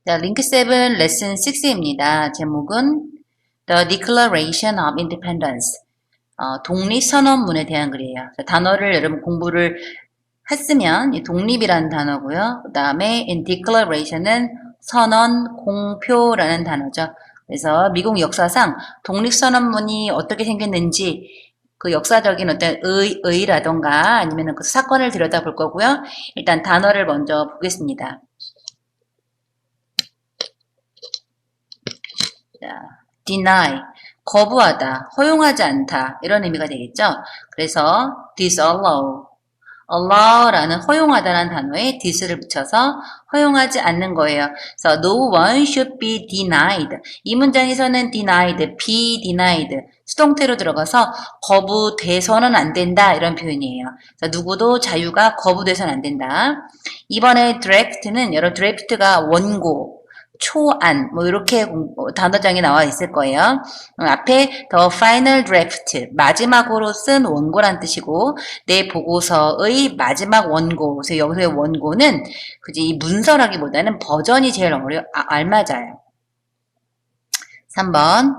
자, 링크 7 레슨 6입니다. 제목은 The Declaration of Independence. 독립선언문에 대한 글이에요. 단어를 여러분 공부를 했으면 이 독립이라는 단어고요. 그 다음에 in declaration은 선언, 공표라는 단어죠. 그래서 미국 역사상 독립선언문이 어떻게 생겼는지 그 역사적인 어떤 의의라던가 아니면 그 사건을 들여다볼 거고요. 일단 단어를 먼저 보겠습니다. 자, deny, 거부하다, 허용하지 않다 이런 의미가 되겠죠. 그래서 disallow, allow라는 허용하다라는 단어에 this를 붙여서 허용하지 않는 거예요. 그래서 no one should be denied. 이 문장에서는 denied, be denied 수동태로 들어가서 거부돼서는 안 된다 이런 표현이에요. 그래서 누구도 자유가 거부돼서는 안 된다. 이번에 draft는 여러 draft가 원고 초안 뭐 이렇게 단어장에 나와 있을 거예요. 앞에 the final draft 마지막으로 쓴 원고란 뜻이고 내 보고서의 마지막 원고. 그래서 여기서의 원고는 그지 이 문서라기보다는 버전이 제일 알맞아요. 3번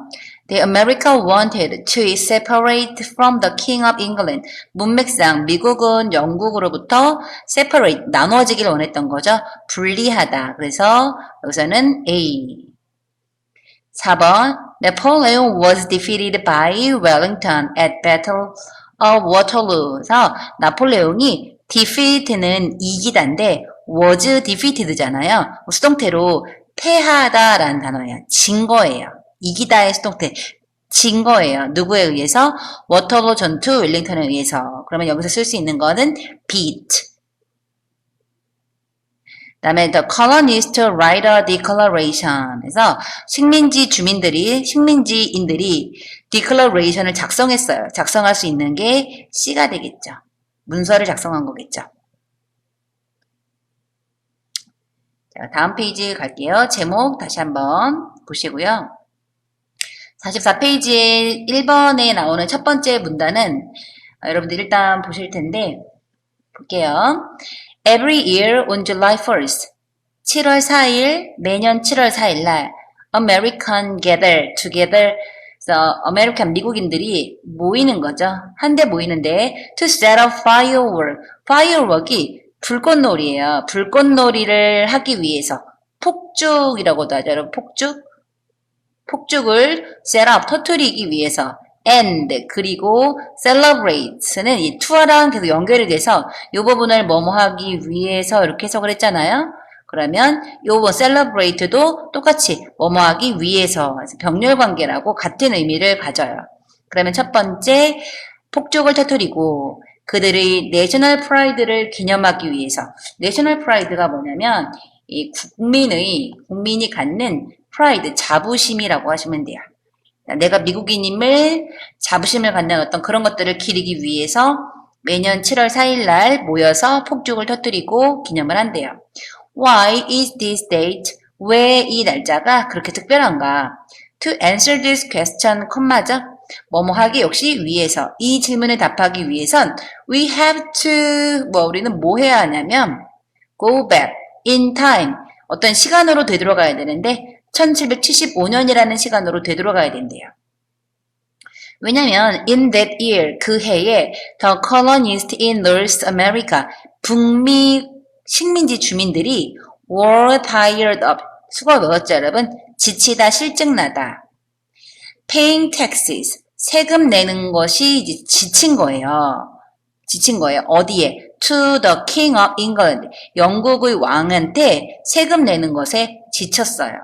The America wanted to separate from the King of England. 문맥상 미국은 영국으로부터 separate, 나눠지길 원했던 거죠. 분리하다. 그래서 여기서는 A. 4번 Napoleon was defeated by Wellington at Battle of Waterloo. 그래서 나폴레옹이 defeat는 이기다인데 was defeated잖아요. 수동태로 패하다라는 단어예요. 진 거예요. 이기다의 수동태. 진 거예요. 누구에 의해서? 워터로 전투 웰링턴에 의해서. 그러면 여기서 쓸 수 있는 거는 beat. 그 다음에 the colonists write a declaration. 그래서 식민지인들이 declaration을 작성했어요. 작성할 수 있는 게 C가 되겠죠. 문서를 작성한 거겠죠. 자, 다음 페이지 갈게요. 제목 다시 한번 보시고요. 44페이지에 1번에 나오는 첫 번째 문단은 여러분들 일단 보실 텐데 볼게요. Every year on July 1st, 7월 4일, 매년 7월 4일 날 American gather together, American 미국인들이 모이는 거죠. 한데 모이는데 to set up firework, firework이 불꽃놀이에요. 불꽃놀이를 하기 위해서 폭죽이라고도 하죠. 여러분 폭죽을 set up, 터뜨리기 위해서 and 그리고 celebrate는 이 to랑 계속 연결이 돼서 이 부분을 뭐뭐 하기 위해서 이렇게 해석을 했잖아요. 그러면 요번 celebrate도 똑같이 뭐뭐 하기 위해서 병렬 관계라고 같은 의미를 가져요. 그러면 첫 번째 폭죽을 터뜨리고 그들의 내셔널 프라이드를 기념하기 위해서 내셔널 프라이드가 뭐냐면 이 국민이 갖는 프라이드, 자부심이라고 하시면 돼요. 내가 미국인임을 자부심을 갖는 어떤 그런 것들을 기리기 위해서 매년 7월 4일 날 모여서 폭죽을 터뜨리고 기념을 한대요. Why is this date? 왜 이 날짜가 그렇게 특별한가? To answer this question, 콤마죠. 뭐뭐 하기 역시 위해서. 이 질문에 답하기 위해선 we have to, 우리는 뭐 해야 하냐면 go back in time. 어떤 시간으로 되돌아가야 되는데 1775년이라는 시간으로 되돌아가야 된대요. 왜냐면 in that year, 그 해에 the colonists in North America, 북미 식민지 주민들이 were tired of, 수고 외웠죠 여러분? 지치다, 실증나다. paying taxes, 세금 내는 것이 이제 지친 거예요. 어디에? To the King of England, 영국의 왕한테 세금 내는 것에 지쳤어요.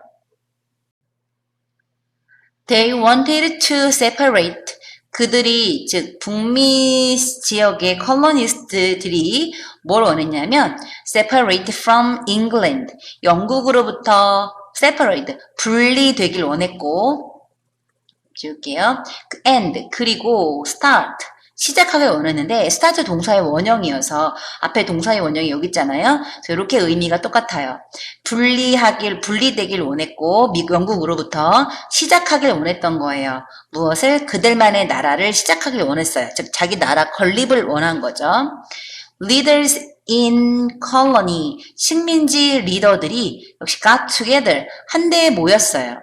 They wanted to separate. 그들이 즉 북미 지역의 컬러니스트들이 뭘 원했냐면 separate from England. 영국으로부터 separate, 분리되길 원했고 지울게요. and 그리고 start. 시작하길 원했는데 start 동사의 원형이어서 앞에 동사의 원형이 여기 있잖아요. 그래서 이렇게 의미가 똑같아요. 분리되길 원했고 영국으로부터 시작하길 원했던 거예요. 무엇을? 그들만의 나라를 시작하길 원했어요. 즉 자기 나라 건립을 원한 거죠. leaders in colony, 식민지 리더들이 역시 got together, 한데에 모였어요.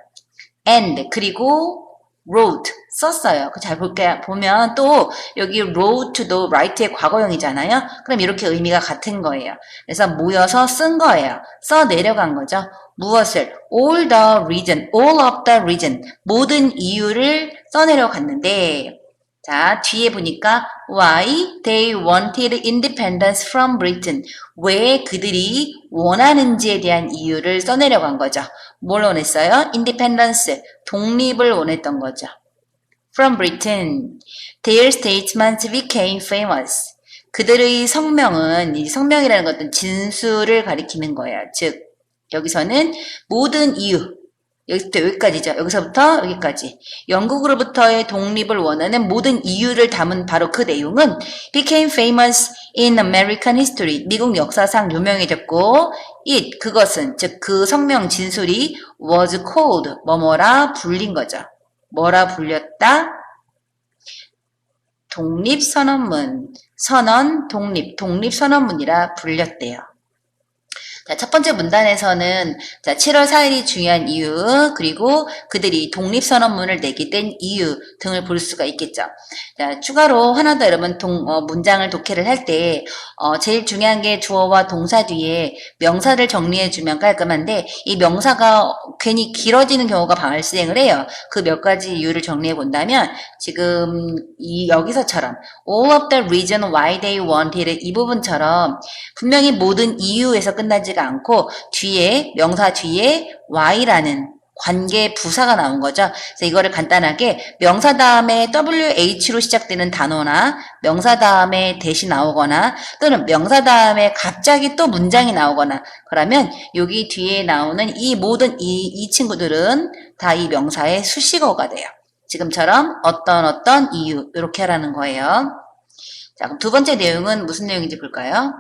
and, 그리고 wrote, 썼어요. 잘 보면 또 여기 wrote도 write의 과거형이잖아요. 그럼 이렇게 의미가 같은 거예요. 그래서 모여서 쓴 거예요. 써 내려간 거죠. 무엇을? all of the reason, 모든 이유를 써내려갔는데 자, 뒤에 보니까 why they wanted independence from Britain. 왜 그들이 원하는지에 대한 이유를 써내려간 거죠. 뭘 원했어요? independence, 독립을 원했던 거죠. From Britain, their statements became famous. 그들의 성명은, 이 성명이라는 것은 진술을 가리키는 거예요. 즉, 여기서는 모든 이유, 여기부터 여기까지죠. 여기서부터 여기까지. 영국으로부터의 독립을 원하는 모든 이유를 담은 바로 그 내용은 became famous in American history. 미국 역사상 유명해졌고 그것은 즉 그 성명 진술이 was called 뭐뭐라 불린 거죠. 뭐라 불렸다? 독립선언문. 독립선언문이라 불렸대요. 자, 첫 번째 문단에서는 자, 7월 4일이 중요한 이유, 그리고 그들이 독립선언문을 내게 된 이유 등을 볼 수가 있겠죠. 자, 추가로 하나 더 여러분 문장을 독해를 할 때 제일 중요한 게 주어와 동사 뒤에 명사를 정리해주면 깔끔한데 이 명사가 괜히 길어지는 경우가 발생을 해요. 그 몇 가지 이유를 정리해 본다면 지금 여기서처럼 all of the reason why they wanted 이 부분처럼 분명히 모든 이유에서 끝나지가 않고 뒤에 명사 뒤에 why라는 관계 부사가 나온 거죠. 그래서 이거를 간단하게 명사 다음에 WH로 시작되는 단어나 명사 다음에 대시 나오거나 또는 명사 다음에 갑자기 또 문장이 나오거나 그러면 여기 뒤에 나오는 이 모든 이 친구들은 다 이 명사의 수식어가 돼요. 지금처럼 어떤 이유 이렇게 하라는 거예요. 자, 그럼 두 번째 내용은 무슨 내용인지 볼까요?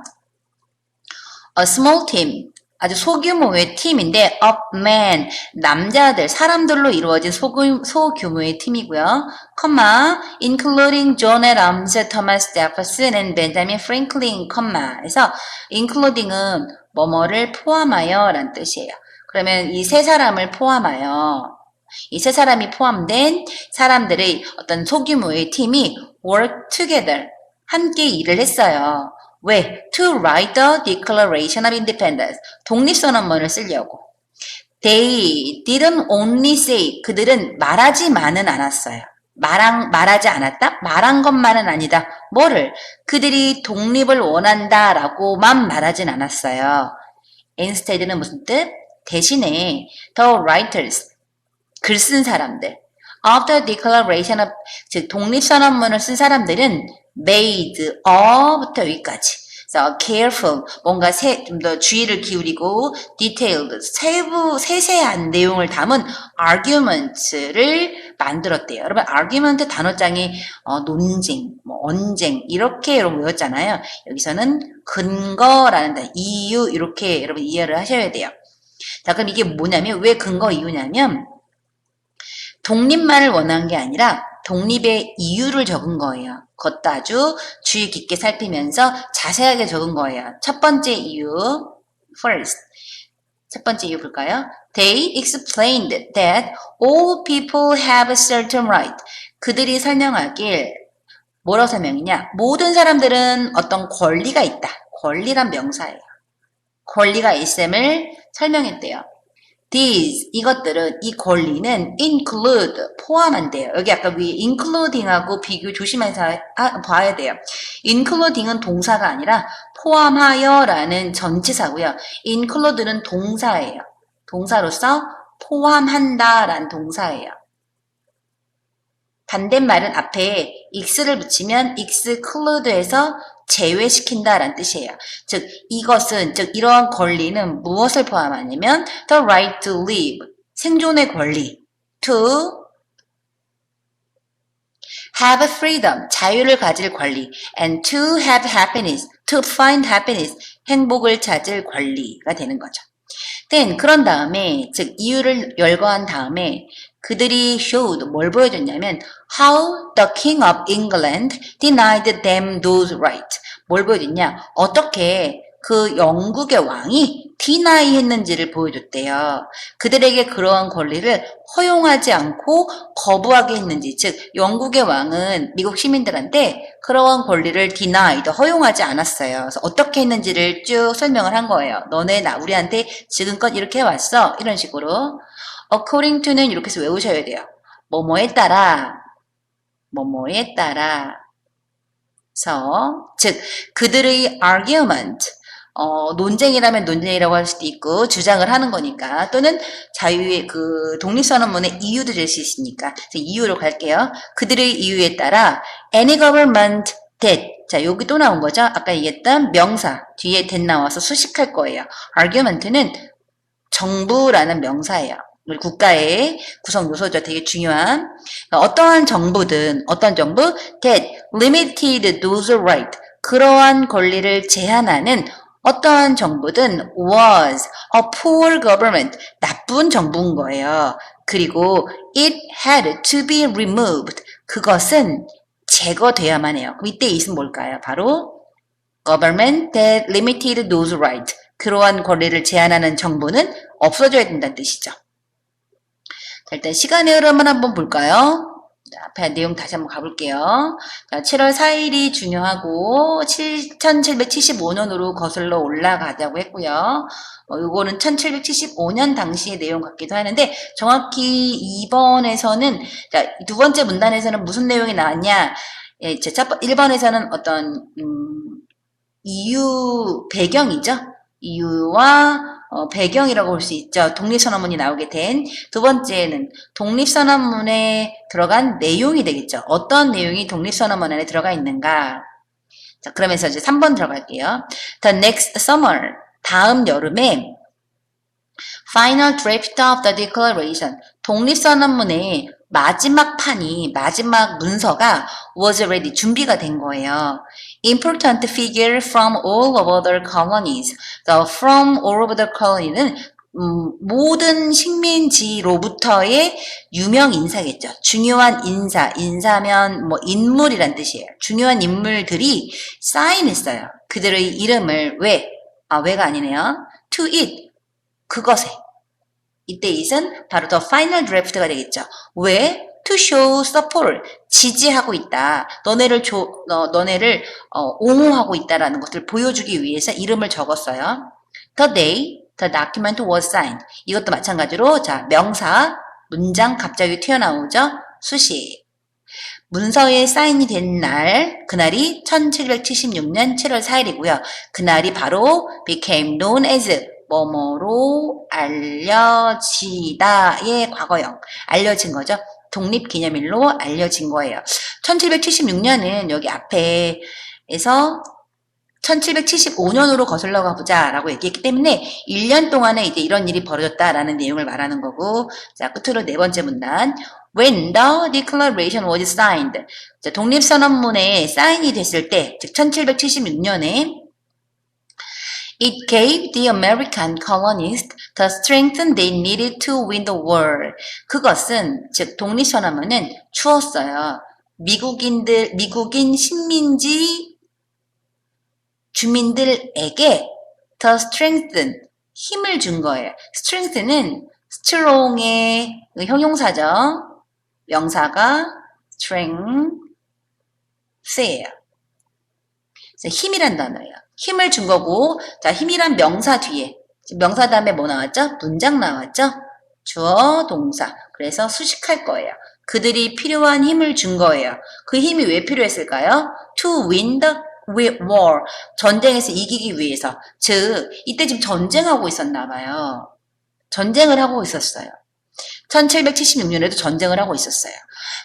A small team, 아주 소규모의 팀인데 of men, 남자들, 사람들로 이루어진 소규모의 팀이고요. including John Adams, Thomas Jefferson, and Benjamin Franklin, 그래서 including은 뭐뭐를 포함하여 라는 뜻이에요. 그러면 이 세 사람을 포함하여 이 세 사람이 포함된 사람들의 어떤 소규모의 팀이 work together, 함께 일을 했어요. 왜? To write the Declaration of Independence. 독립선언문을 쓰려고. They didn't only say. 그들은 말하지만은 않았어요. 말하지 않았다? 말한 것만은 아니다. 뭐를? 그들이 독립을 원한다라고만 말하진 않았어요. Instead는 무슨 뜻? 대신에 the writers, 글 쓴 사람들, of the Declaration of, 즉 독립선언문을 쓴 사람들은 made of부터 여기까지. 그래서 careful, 뭔가 좀 더 주의를 기울이고 detailed, 세세한 내용을 담은 arguments를 만들었대요. 여러분 argument 단어장에 논쟁, 언쟁 이렇게 여러분 외웠잖아요. 여기서는 근거라는 단어, 이유 이렇게 여러분 이해를 하셔야 돼요. 자, 그럼 이게 뭐냐면 왜 근거 이유냐면 독립만을 원한 게 아니라 독립의 이유를 적은 거예요. 그것도 아주 주의 깊게 살피면서 자세하게 적은 거예요. 첫 번째 이유, first. 첫 번째 이유 볼까요? They explained that all people have a certain right. 그들이 설명하길 뭐라고 설명이냐? 모든 사람들은 어떤 권리가 있다. 권리란 명사예요. 권리가 있음을 설명했대요. These, 이것들은, 이 권리는 include, 포함한대요. 여기 아까 위에 including하고 비교 조심해서 봐야 돼요. including은 동사가 아니라 포함하여라는 전치사고요. include는 동사예요. 동사로서 포함한다라는 동사예요. 반대말은 앞에 x를 붙이면 exclude에서 제외시킨다라는 뜻이에요. 즉 이것은 즉 이러한 권리는 무엇을 포함하냐면 the right to live, 생존의 권리, to have freedom, 자유를 가질 권리, and to have happiness, to find happiness, 행복을 찾을 권리가 되는 거죠. then 그런 다음에 즉 이유를 열거한 다음에 그들이 showed 뭘 보여줬냐면 how the king of England denied them those rights. 뭘 보여줬냐? 어떻게 그 영국의 왕이 deny 했는지를 보여줬대요. 그들에게 그러한 권리를 허용하지 않고 거부하게 했는지, 즉 영국의 왕은 미국 시민들한테 그러한 권리를 denied, 허용하지 않았어요. 그래서 어떻게 했는지를 쭉 설명을 한 거예요. 너네 우리한테 지금껏 이렇게 해왔어. 이런 식으로. according to는 이렇게 해서 외우셔야 돼요. 뭐뭐에 따라, 뭐뭐에 따라. 즉 그들의 argument, 논쟁이라면 논쟁이라고 할 수도 있고 주장을 하는 거니까, 또는 자유의 그 독립선언문의 이유도 될 수 있으니까 이유로 갈게요. 그들의 이유에 따라 any government that, 자 여기 또 나온 거죠. 아까 얘기했던 명사 뒤에 that 나와서 수식할 거예요. argument는 정부라는 명사예요. 우리 국가의 구성 요소죠. 되게 중요한. 어떠한 정부든, 어떤 정부 that limited those rights, 그러한 권리를 제한하는 어떠한 정부든 was a poor government, 나쁜 정부인 거예요. 그리고 it had to be removed, 그것은 제거돼야만 해요. 그럼 이때 is는 뭘까요? 바로 government that limited those rights, 그러한 권리를 제한하는 정부는 없어져야 된다는 뜻이죠. 자, 일단 시간의 흐름을 한번 볼까요? 자, 앞에 내용 다시 한번 가볼게요. 자, 7월 4일이 중요하고 1775년으로 거슬러 올라가자고 했고요. 요거는 1775년 당시의 내용 같기도 하는데, 정확히 2번에서는, 자, 두 번째 문단에서는 무슨 내용이 나왔냐? 예, 1번에서는 어떤 이유 배경이죠. 이유와 배경이라고 볼 수 있죠. 독립선언문이 나오게 된. 두 번째는 독립선언문에 들어간 내용이 되겠죠. 어떤 내용이 독립선언문 안에 들어가 있는가. 자, 그러면서 이제 3번 들어갈게요. The next summer, 다음 여름에 final draft of the declaration, 독립선언문의 마지막 판이, 마지막 문서가 was ready, 준비가 된 거예요. Important figure from all over the colonies. The from all over the colony는 모든 식민지로부터의 유명 인사겠죠. 중요한 인사, 인사면 뭐 인물이란 뜻이에요. 중요한 인물들이 사인했어요. 그들의 이름을 왜? 왜가 아니네요. To it, 그것에. 이때 it은 바로 the final draft가 되겠죠. 왜? To show support, 지지하고 있다. 너네를 옹호하고 있다라는 것을 보여주기 위해서 이름을 적었어요. The day the document was signed. 이것도 마찬가지로, 자, 명사, 문장 갑자기 튀어나오죠. 수식. 문서에 사인이 된 날, 그날이 1776년 7월 4일이고요. 그날이 바로 became known as 뭐뭐로 알려지다의 과거형. 알려진 거죠. 독립기념일로 알려진 거예요. 1776년은 여기 앞에에서 1775년으로 거슬러 가보자 라고 얘기했기 때문에 1년 동안에 이제 이런 일이 벌어졌다라는 내용을 말하는 거고, 자, 끝으로 네 번째 문단. When the declaration was signed. 자, 독립선언문에 사인이 됐을 때, 즉 1776년에 It gave the American colonists the strength they needed to win the war. 그것은, 즉 독립선언문은 주었어요. 미국인 식민지 주민들에게 the strength, 힘을 준 거예요. strength는 strong의 형용사죠. 명사가 strength예요. 힘이란 단어예요. 힘을 준 거고, 자, 힘이란 명사 뒤에, 명사 다음에 뭐 나왔죠? 문장 나왔죠? 주어, 동사. 그래서 수식할 거예요. 그들이 필요한 힘을 준 거예요. 그 힘이 왜 필요했을까요? To win the war. 전쟁에서 이기기 위해서. 즉, 이때 지금 전쟁하고 있었나 봐요. 전쟁을 하고 있었어요. 1776년에도 전쟁을 하고 있었어요.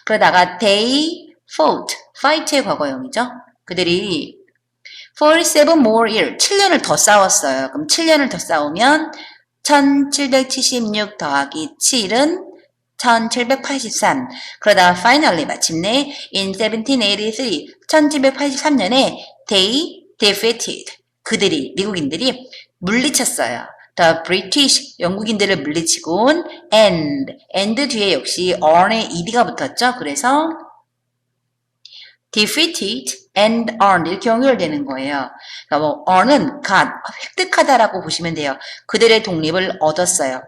그러다가 they fought, fight의 과거형이죠. 그들이 47 more year, 7년을 더 싸웠어요. 그럼 7년을 더 싸우면 1776 더하기 7은 1783. 그러다가 finally 마침내 in 1783, 1783년에 they defeated, 그들이, 미국인들이 물리쳤어요. The British, 영국인들을 물리치곤 and 뒤에 역시 earn의 ed가 붙었죠. 그래서 defeated and earned 이렇게 연결되는 거예요. 그러니까 뭐 earn은 획득하다라고 보시면 돼요. 그들의 독립을 얻었어요.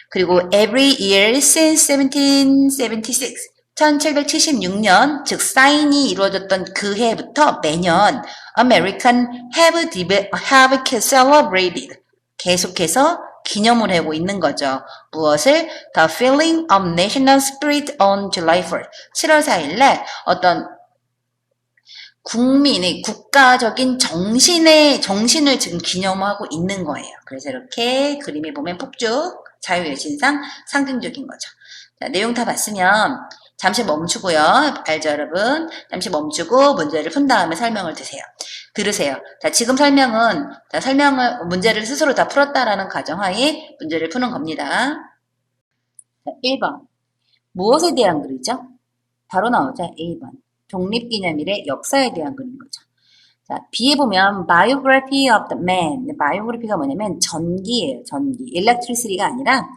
그리고 every year since 1776 1776년 즉 사인이 이루어졌던 그 해부터 매년 American have celebrated 계속해서 기념을 하고 있는 거죠. 무엇을? The feeling of national spirit on July 4th 7월 4일에 어떤 국민의 국가적인 정신을 지금 기념하고 있는 거예요. 그래서 이렇게 그림에 보면 폭죽, 자유의 신상, 상징적인 거죠. 자, 내용 다 봤으면 잠시 멈추고요. 알죠, 여러분? 잠시 멈추고 문제를 푼 다음에 설명을 들으세요. 자, 지금 문제를 스스로 다 풀었다라는 가정하에 문제를 푸는 겁니다. 자, 1번. 무엇에 대한 글이죠? 바로 나오죠. A번. 독립기념일의 역사에 대한 글인 거죠. 자, B에 보면 biography of the man. biography가 뭐냐면 전기예요. 전기. electricity가 아니라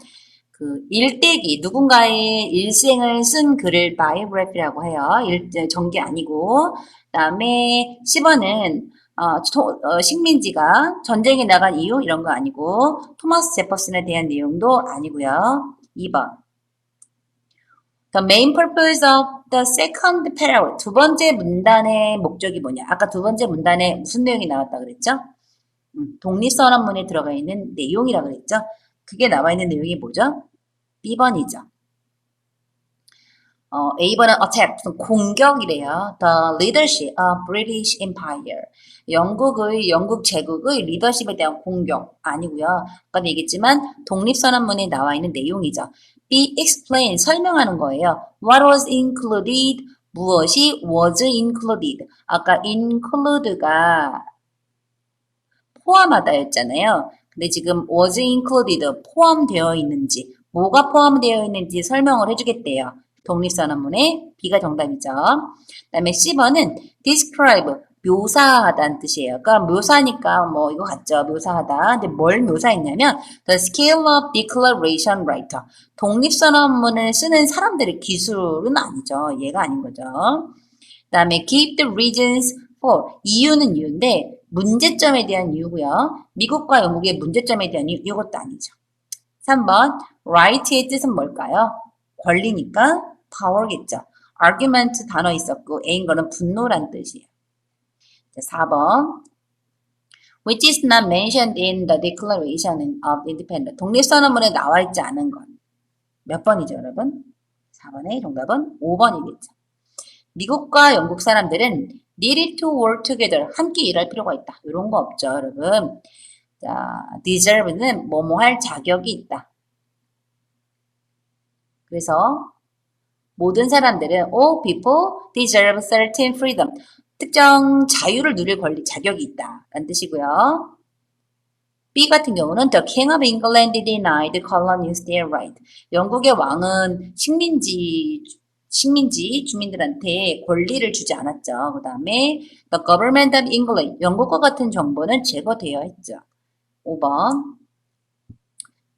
그 일대기, 누군가의 일생을 쓴 글을 biography라고 해요. 전기 아니고. 그다음에 10번은 식민지가 전쟁에 나간 이유 이런 거 아니고 토마스 제퍼슨에 대한 내용도 아니고요. 2번. The main purpose of the second paragraph. 두 번째 문단의 목적이 뭐냐? 아까 두 번째 문단에 무슨 내용이 나왔다 그랬죠? 독립선언문에 들어가 있는 내용이라 그랬죠? 그게 나와 있는 내용이 뭐죠? B번이죠. A번은 attack, 공격이래요. The leadership of British Empire. 영국 제국의 리더십에 대한 공격 아니고요. 아까 얘기했지만 독립선언문에 나와 있는 내용이죠. B explain, 설명하는 거예요. What was included, 무엇이 was included. 아까 include가 포함하다였잖아요. 근데 지금 was included, 포함되어 있는지, 뭐가 포함되어 있는지 설명을 해주겠대요. 독립선언문에 B가 정답이죠. 그 다음에 C번은 describe, 묘사하다는 뜻이에요. 그러니까 묘사니까 뭐 이거 같죠. 묘사하다. 근데 뭘 묘사했냐면 the skill of declaration writer. 독립선언문을 쓰는 사람들의 기술은 아니죠. 얘가 아닌 거죠. 그 다음에 give the reasons for. 이유는 이유인데 문제점에 대한 이유고요. 미국과 영국의 문제점에 대한 이유, 이것도 아니죠. 3번 right의 뜻은 뭘까요? 권리니까 power겠죠. argument 단어 있었고 A인 거는 분노란 뜻이에요. 자, 4번 which is not mentioned in the Declaration of Independence. 독립선언문에 나와 있지 않은 건 몇 번이죠, 여러분? 4번의 정답은 5번이겠죠. 미국과 영국 사람들은 needed to work together. 함께 일할 필요가 있다. 이런 거 없죠, 여러분. 자, deserve는 뭐뭐 할 자격이 있다. 그래서 모든 사람들은 all people deserve certain freedom. 특정 자유를 누릴 권리, 자격이 있다. 라는 뜻이고요. B 같은 경우는 the king of England denied colonies their right. 영국의 왕은 식민지 주민들한테 권리를 주지 않았죠. 그 다음에 the government of England, 영국과 같은 정부는 제거되어야 했죠. 5번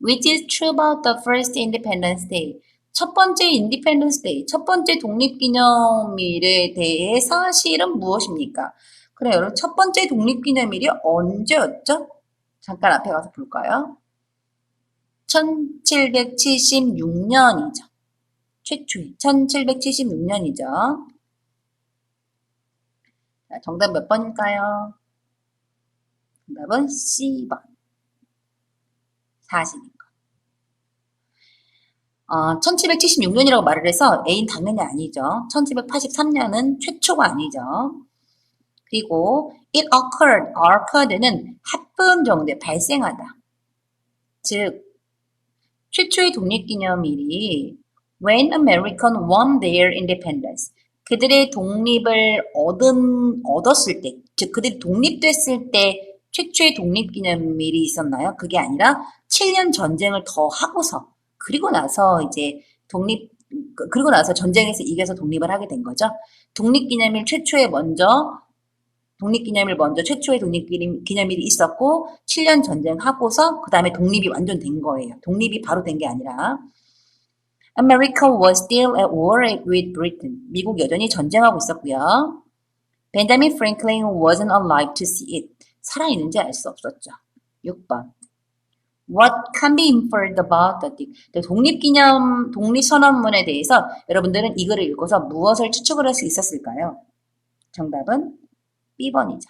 which is true about the first Independence Day. 첫 번째 Independence Day, 첫 번째 독립기념일에 대해 사실은 무엇입니까? 그래, 여러분 첫 번째 독립기념일이 언제였죠? 잠깐 앞에 가서 볼까요? 1776년이죠. 최초에 1776년이죠. 정답 몇 번일까요? 정답은 C번. 40인 거. 1776년이라고 말을 해서 A는 당연히 아니죠. 1783년은 최초가 아니죠. 그리고 it occurred는 happen 정도에 발생하다. 즉 최초의 독립기념일이 when American won their independence. 그들의 독립을 얻었을 때, 즉 그들이 독립됐을 때 최초의 독립기념일이 있었나요? 그게 아니라 7년 전쟁을 더 하고서 그리고 나서 전쟁에서 이겨서 독립을 하게 된 거죠. 독립기념일 최초에 먼저 독립기념일 먼저 최초의 독립기념일이 있었고 7년 전쟁하고서 그 다음에 독립이 완전 된 거예요. 독립이 바로 된 게 아니라 America was still at war with Britain. 미국 여전히 전쟁하고 있었고요. Benjamin Franklin wasn't alive to see it. 살아있는지 알 수 없었죠. 6번. What can be inferred about the 독립선언문에 대해서 여러분들은 이거를 읽고서 무엇을 추측을 할 수 있었을까요? 정답은 B번이죠.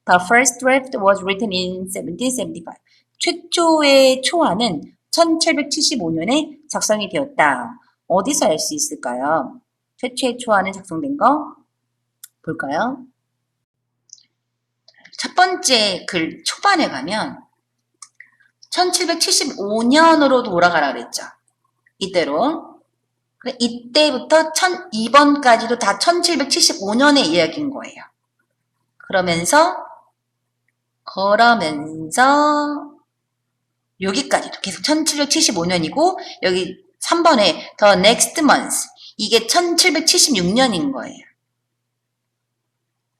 The first draft was written in 1775. 최초의 초안은 1775년에 작성이 되었다. 어디서 알 수 있을까요? 최초의 초안은 작성된 거 볼까요? 첫 번째 글 초반에 가면 1775년으로 돌아가라 그랬죠. 이때로. 이때부터 1002번까지도 다 1775년의 이야기인 거예요. 그러면서 여기까지도 계속 1775년이고 여기 3번에 The Next Month 이게 1776년인 거예요.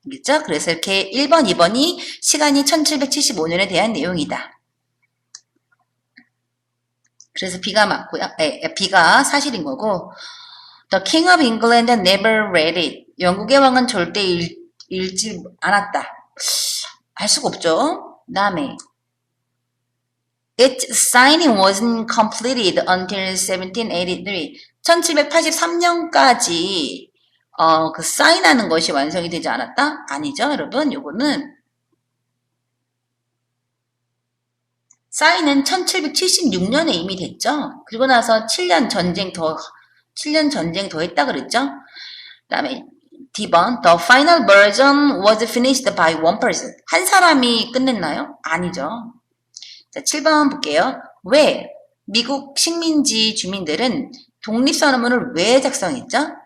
알겠죠? 그래서 이렇게 1번, 2번이 시간이 1775년에 대한 내용이다. 그래서 B가 맞고요. B가 사실인 거고 The King of England never read it. 영국의 왕은 절대 읽지 않았다. 알 수가 없죠. 다음에 Its signing wasn't completed until 1783. 1783년까지 그 사인하는 것이 완성이 되지 않았다? 아니죠, 여러분. 요거는 사인은 1776년에 이미 됐죠. 그리고 나서 7년 전쟁 더 했다 그랬죠. 그다음에 D번 The final version was finished by one person. 한 사람이 끝냈나요? 아니죠. 자, 7번 볼게요. 왜 미국 식민지 주민들은 독립선언문을 왜 작성했죠? 자,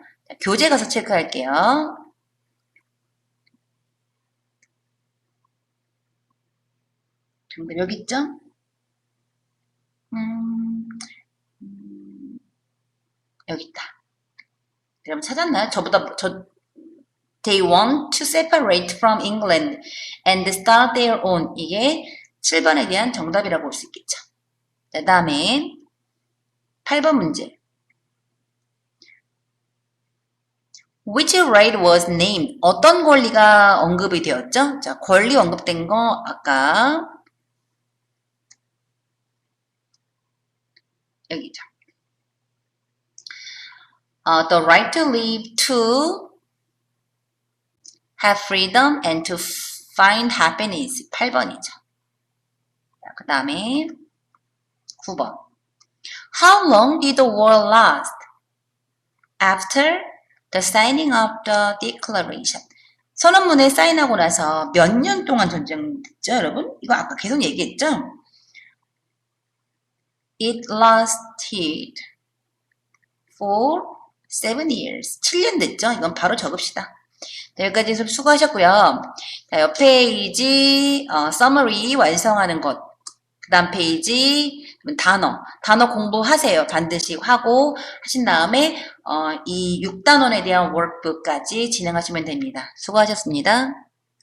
교재 가서 체크할게요. 정답 여기 있죠? 여기 있다. 여러분 찾았나요? They want to separate from England and start their own. 이게 7번에 대한 정답이라고 볼 수 있겠죠. 그 다음에 8번 문제. Which right was named? 어떤 권리가 언급이 되었죠? 자, 권리 언급된 거 아까 여기죠. The right to live, to have freedom, and to find happiness. 8번이죠. 그 다음에 9번. How long did the war last? After the signing of the declaration. 선언문에 사인하고 나서 몇 년 동안 전쟁됐죠, 여러분? 이거 아까 계속 얘기했죠? It lasted for 7 years. 7년 됐죠? 이건 바로 적읍시다. 자, 여기까지 수고하셨고요. 자, 옆 페이지 summary 완성하는 것. 그 다음 페이지 단어 공부하세요. 반드시 하고 하신 다음에 이 6단원에 대한 워크북까지 진행하시면 됩니다. 수고하셨습니다.